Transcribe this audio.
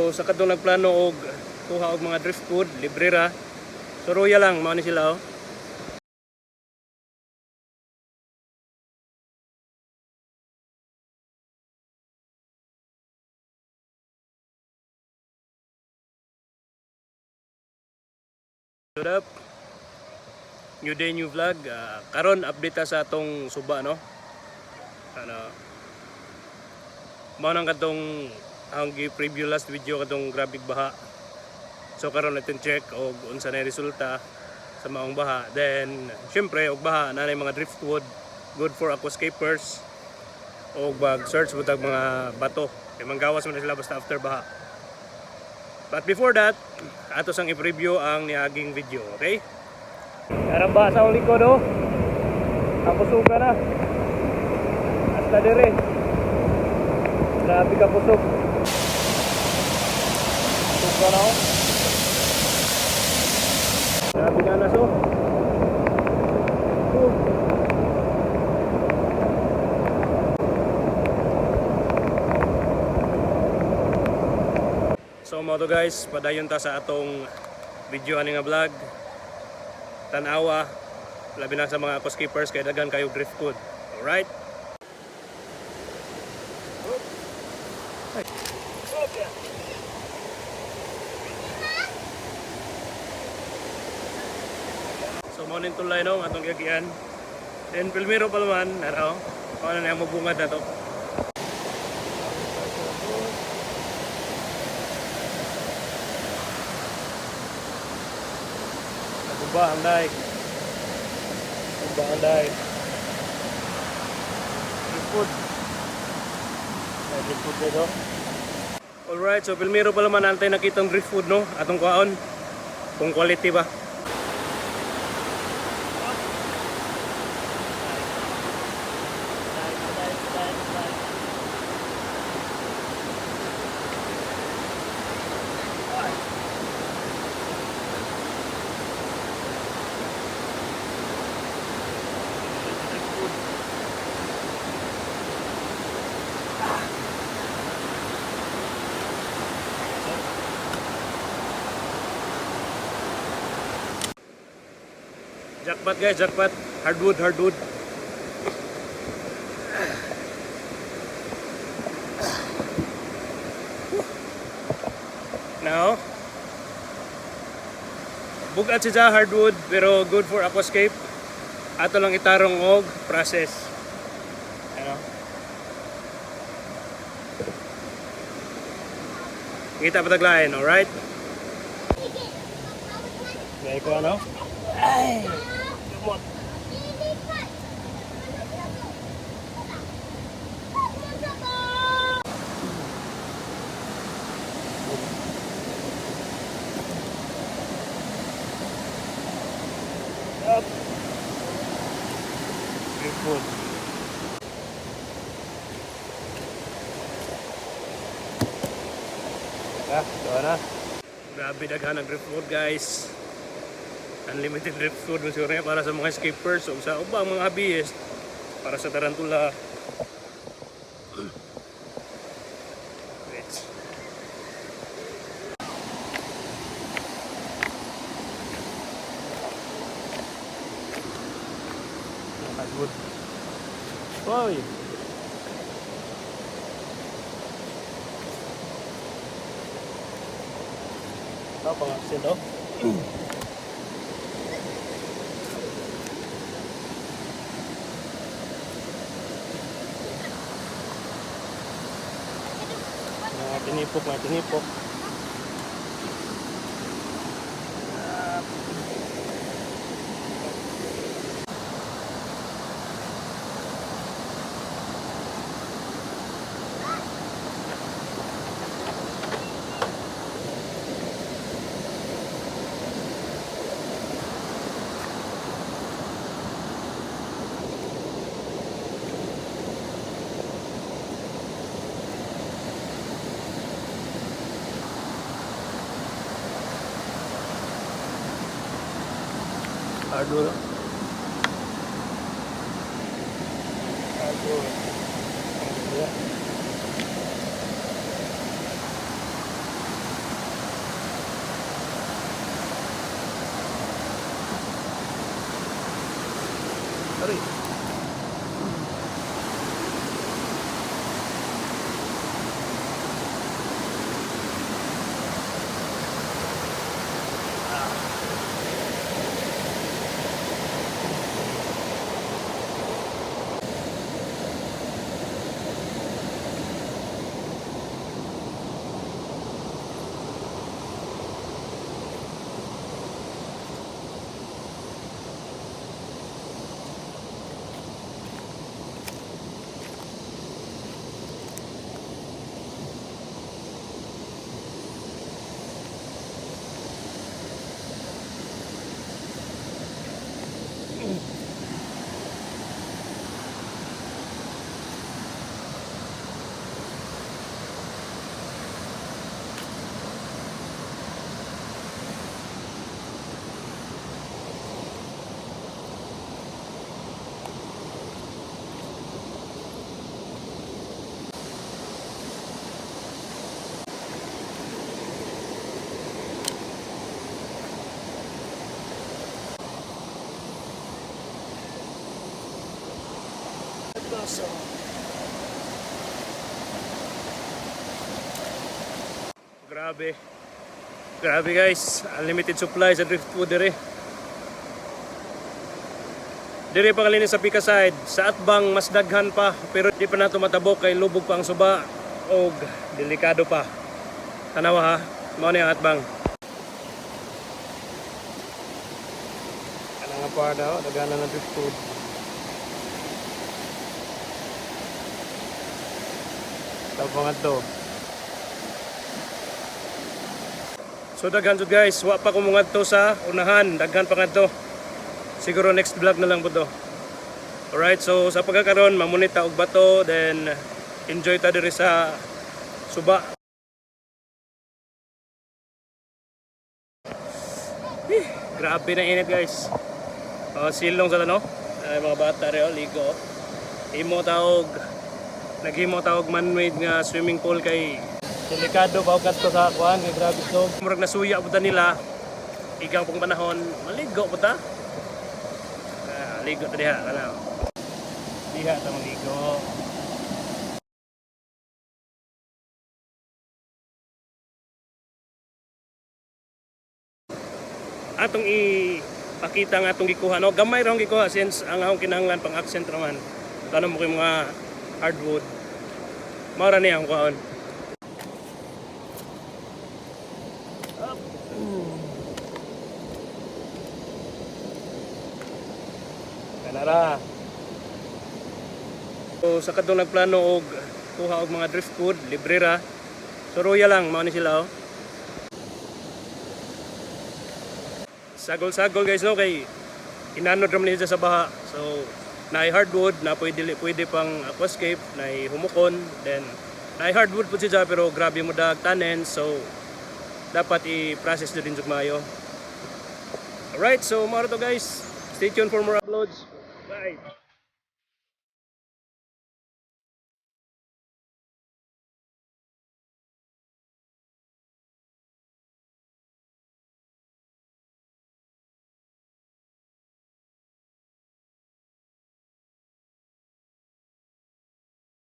So sa kadtong nagplano og kuha og mga driftwood, libre ra. So royal lang mao ni sila oh. What up? New day, new vlog. Karon update ta sa atong suba no. Mao nang kadtong ang gi-preview last video kadtong grabig baha. So karon natin check og unsa na resulta sa maong baha. Then syempre og baha na mga driftwood, good for aquascapers. Og mag-search butag mga bato. Kay manggawas man sila basta after baha. But before that, ato sang i-preview ang niaging video, okay? Karamba sa uli ko do. Kapusuga na. Hasta dire. Grabe ka pusog. Pusuga na oh. Grabe ka na so. So mo to guys, padayon ta sa atong video ani nga vlog. Tanawa, labi na sa mga aquascapers kay daghan kayo driftwood. Alright? So mo nin tulay no atong giagian. Then Pilmiro pa naman, araw. Ano na yung mabungad na to. Ba anday. Ba anday. Driftwood. Driftwood dito. Alright, so Pilmiro pa naman antay nakitang driftwood no, atong kuhaon. Kung quality ba. Jackpot guys, jackpot. Hardwood. Now, bugat siya hardwood pero good for aquascape. Ato lang itarong og process. Ano? Kita pa taglain, alright? Gaya ko ano? Ay! Lumot! Up! Driftwood. Doon na. Grabe daghan ang driftwood guys. Unlimited driftwood siguro para sa mga escapers o sa ubang mga hobbyist para sa tarantula. Wait. Hardwood. Oy. Apa sendo? Tinipok. Hardwood. Hardwood. Ari. So, grabe. Grabe guys, unlimited supply sa driftwood dire. Dire pa kalini sa Pika side, sa Atbang mas daghan pa pero di pa nato matabok kay lubog pa ang suba og delikado pa. Tanawa ha, mao ni ang Atbang. Kana nga pa daw, daghan na driftwood. Tabangan to. So daghan jud guys, wa pa ko mungadto sa unahan, daghan pa ngadto. Siguro next vlog na lang po to. Alright, so sa pagkakaroon mamunita og bato, then enjoy ta diri sa suba. Grabe na init guys. Silong sa ano? Ay mga bata rin ligo. Imo taog naghimo ta og man-made nga swimming pool kay delikado pa og kadto sa kuan kay grabe to. Murag nasuya pud nila igang pong panahon, maligo pud ta. Ligo ta diha kana. Diha ta maligo. Atong ipakita nga atong gikuha no, gamay ra ang gikuha since ang akong kinahanglan pang accent raman. Tanong mo kay mga hardwood. Mara niya ang kuhaon. Kanara. So sa kadtong nagplano og kuha og mga driftwood, libre ra. So royal lang mao ni sila oh. Sagol-sagol guys no kay inanod ra man sa baha. So na hardwood na pwede pang aquascape, na humukon, then na hardwood po siya pero grabe mo dag tanen, so dapat i-process din jud maayo. Alright, so maro to guys, stay tuned for more uploads. Bye.